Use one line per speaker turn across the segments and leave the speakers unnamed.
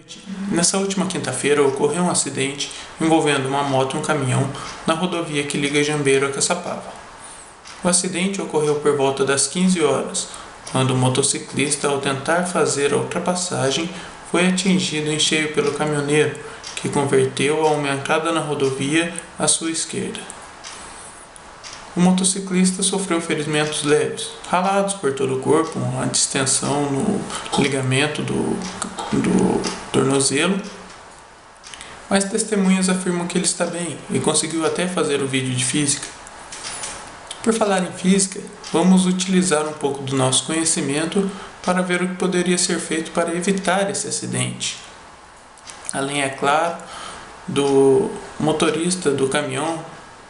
noite. Nessa última quinta-feira ocorreu um acidente envolvendo uma moto e um caminhão na rodovia que liga Jambeiro a Caçapava. O acidente ocorreu por volta das 15 horas, quando o motociclista, ao tentar fazer a ultrapassagem, foi atingido em cheio pelo caminhoneiro, que converteu a uma entrada na rodovia à sua esquerda. O motociclista sofreu ferimentos leves, ralados por todo o corpo, uma distensão no ligamento do tornozelo, mas testemunhas afirmam que ele está bem e conseguiu até fazer o vídeo de física. Por falar em física, vamos utilizar um pouco do nosso conhecimento para ver o que poderia ser feito para evitar esse acidente. Além, é claro, do motorista do caminhão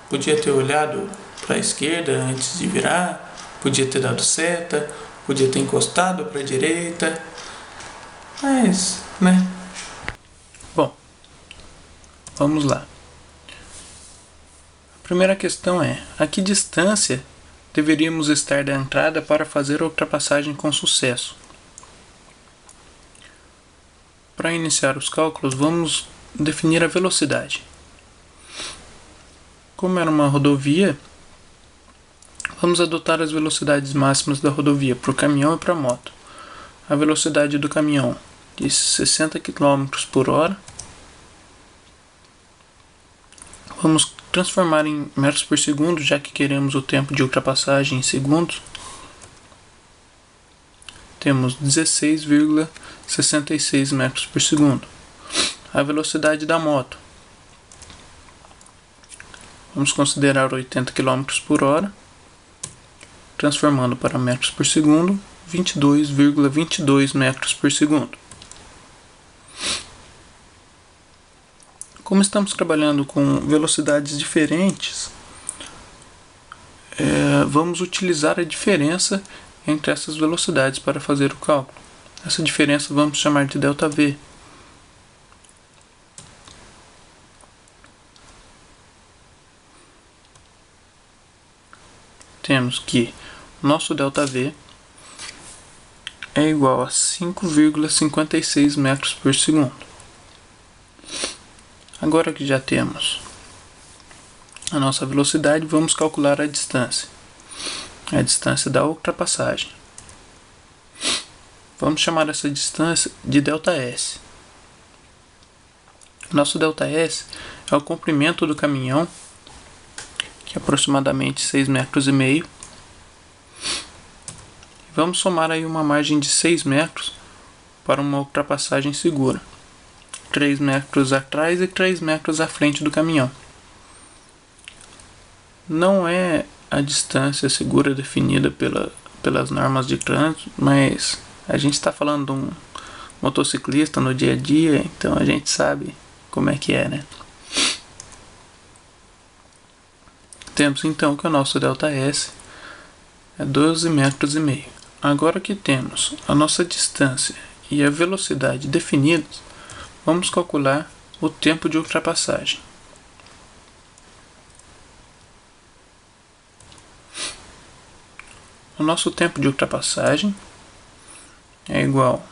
podia ter olhado para a esquerda antes de virar, podia ter dado seta, podia ter encostado para a direita, mas, né? Bom, vamos lá. A primeira questão é: a que distância deveríamos estar da entrada para fazer a ultrapassagem com sucesso? Para iniciar os cálculos, vamos definir a velocidade. Como era uma rodovia, vamos adotar as velocidades máximas da rodovia para o caminhão e para a moto. A velocidade do caminhão de 60 km por hora. Vamos transformar em metros por segundo, já que queremos o tempo de ultrapassagem em segundos. Temos 16,66 metros por segundo. A velocidade da moto. Vamos considerar 80 km por hora. Transformando para metros por segundo, 22,22 metros por segundo. Como estamos trabalhando com velocidades diferentes, vamos utilizar a diferença entre essas velocidades para fazer o cálculo. Essa diferença vamos chamar de ΔV. Temos que nosso ΔV é igual a 5,56 metros por segundo. Agora que já temos a nossa velocidade, vamos calcular a distância. A distância da ultrapassagem. Vamos chamar essa distância de ΔS. Nosso ΔS é o comprimento do caminhão, que é aproximadamente 6,5 metros. Vamos somar aí uma margem de 6 metros para uma ultrapassagem segura. 3 metros atrás e 3 metros à frente do caminhão. Não é a distância segura definida pelas normas de trânsito, mas a gente está falando de um motociclista no dia a dia, então a gente sabe como é que é, né? Temos então que o nosso ΔS é 12,5 metros. Agora que temos a nossa distância e a velocidade definidos, vamos calcular o tempo de ultrapassagem. O nosso tempo de ultrapassagem é igual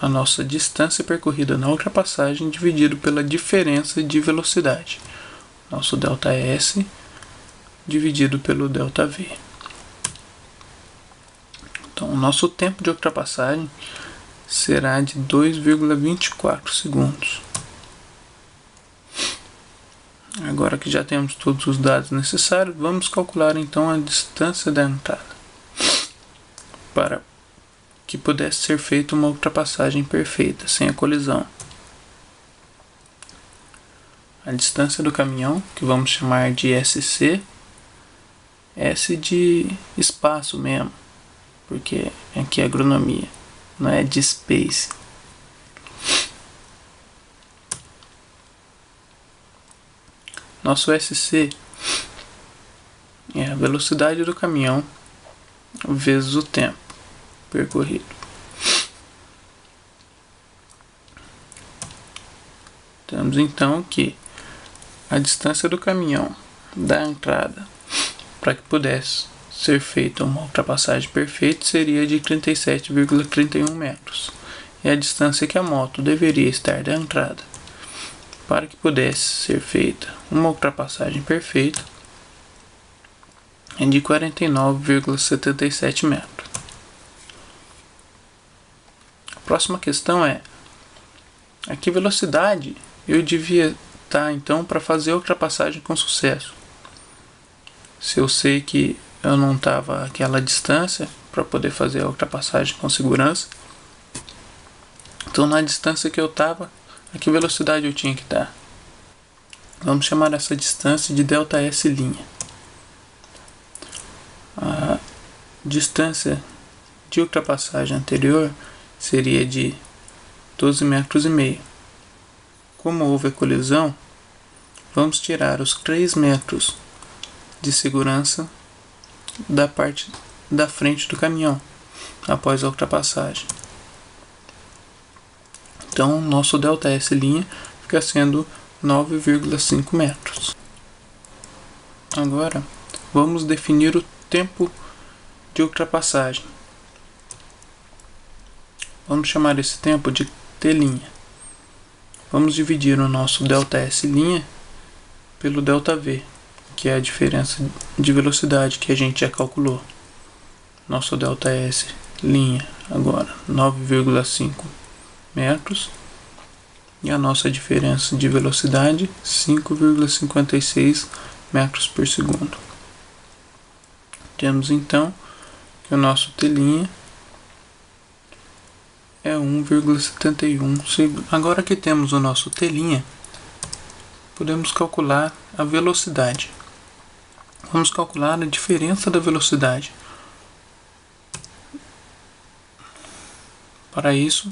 à nossa distância percorrida na ultrapassagem dividido pela diferença de velocidade. Nosso ΔS dividido pelo ΔV. Então, o nosso tempo de ultrapassagem será de 2,24 segundos. Agora que já temos todos os dados necessários, vamos calcular então a distância da entrada, para que pudesse ser feita uma ultrapassagem perfeita, sem a colisão. A distância do caminhão, que vamos chamar de SC, S de espaço mesmo, porque aqui é agronomia, não é de space. Nosso SC é a velocidade do caminhão vezes o tempo percorrido. Temos então que a distância do caminhão da entrada para que pudesse ser feita uma ultrapassagem perfeita seria de 37,31 metros. é a distância que a moto deveria estar da entrada. Para que pudesse ser feita uma ultrapassagem perfeita, é de 49,77 metros. A próxima questão é: a que velocidade eu devia estar então para fazer a ultrapassagem com sucesso? Se eu sei que eu não estava àquela distância para poder fazer a ultrapassagem com segurança, então na distância que eu estava, a que velocidade eu tinha que estar? Vamos chamar essa distância de ΔS'. A distância de ultrapassagem anterior seria de 12,5 metros. Como houve a colisão, vamos tirar os 3 metros de segurança da parte da frente do caminhão após a ultrapassagem. Então, nosso ΔS' fica sendo 9,5 metros. Agora, vamos definir o tempo de ultrapassagem. Vamos chamar esse tempo de T'. Vamos dividir o nosso ΔS' pelo ΔV, que é a diferença de velocidade que a gente já calculou. Nosso ΔS' agora 9,5 metros e a nossa diferença de velocidade 5,56 metros por segundo. Temos então que o nosso T' é 1,71 segundo. Agora que temos o nosso T', podemos calcular a velocidade. Vamos calcular a diferença da velocidade. Para isso,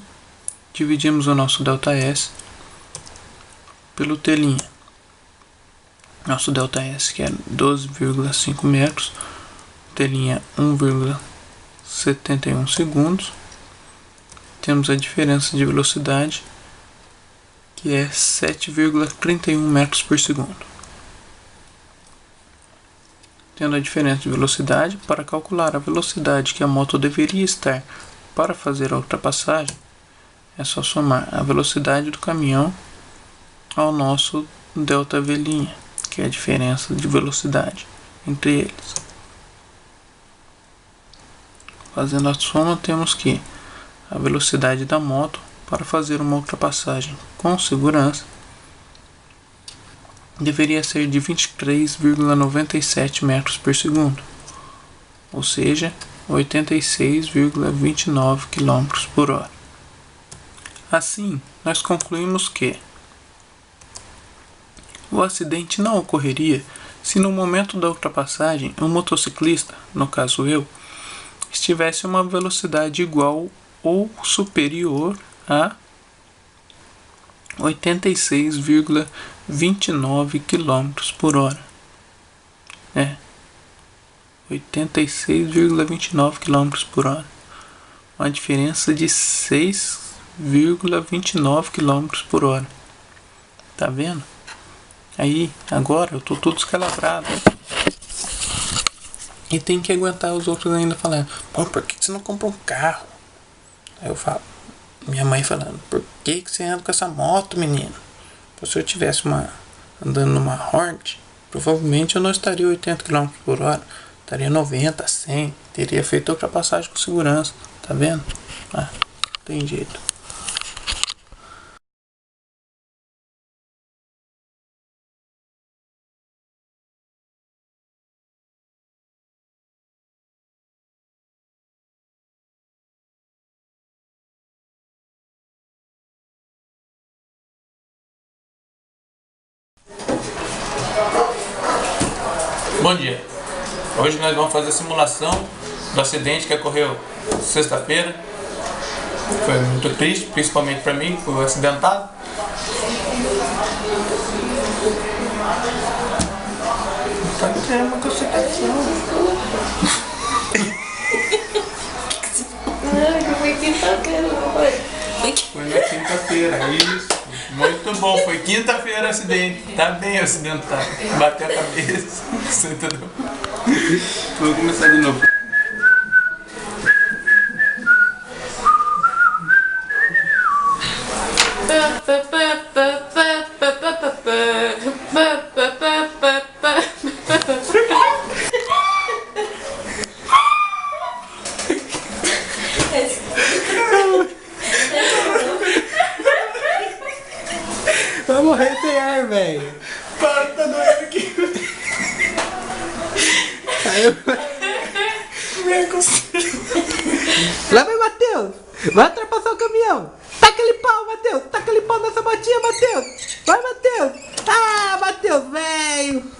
dividimos o nosso ΔS pelo T'. Nosso ΔS, que é 12,5 metros, T' 1,71 segundos. Temos a diferença de velocidade, que é 7,31 metros por segundo. Tendo a diferença de velocidade, para calcular a velocidade que a moto deveria estar para fazer a ultrapassagem, é só somar a velocidade do caminhão ao nosso ΔV', que é a diferença de velocidade entre eles. Fazendo a soma, temos que a velocidade da moto para fazer uma ultrapassagem com segurança deveria ser de 23,97 metros por segundo, ou seja, 86,29 km por hora. Assim, nós concluímos que o acidente não ocorreria se no momento da ultrapassagem o motociclista, no caso eu, estivesse a uma velocidade igual ou superior a 86,29 km por hora. 86,29 km por hora. Uma diferença de 6,29 km por hora. Tá vendo? Aí, agora eu tô todo escalabrado. E tem que aguentar os outros ainda falando: bom, por que você não compra um carro? Aí eu falo, minha mãe falando: por que você anda com essa moto, menino? Se eu tivesse andando numa Hornet, provavelmente eu não estaria 80 km por hora, estaria 90, 100, teria feito ultrapassagem com segurança, tá vendo? Tem jeito. Bom dia. Hoje nós vamos fazer a simulação do acidente que ocorreu sexta-feira. Foi muito triste, principalmente para mim, que fui acidentado. Tá tendo uma concentração. Foi quinta-feira, não foi? Foi na quinta-feira, isso. Muito bom, foi quinta-feira o acidente. Tá bem acidentado. Bateu a cabeça. Você entendeu? Vou começar de novo.
morrer sem ar, velho.
Para, tá doendo aqui.
Caiu. Lá vai, Matheus. Vai ultrapassar o caminhão. Taca aquele pau, Matheus. Taca aquele pau nessa motinha, Matheus. Vai, Matheus. Ah, Matheus, velho.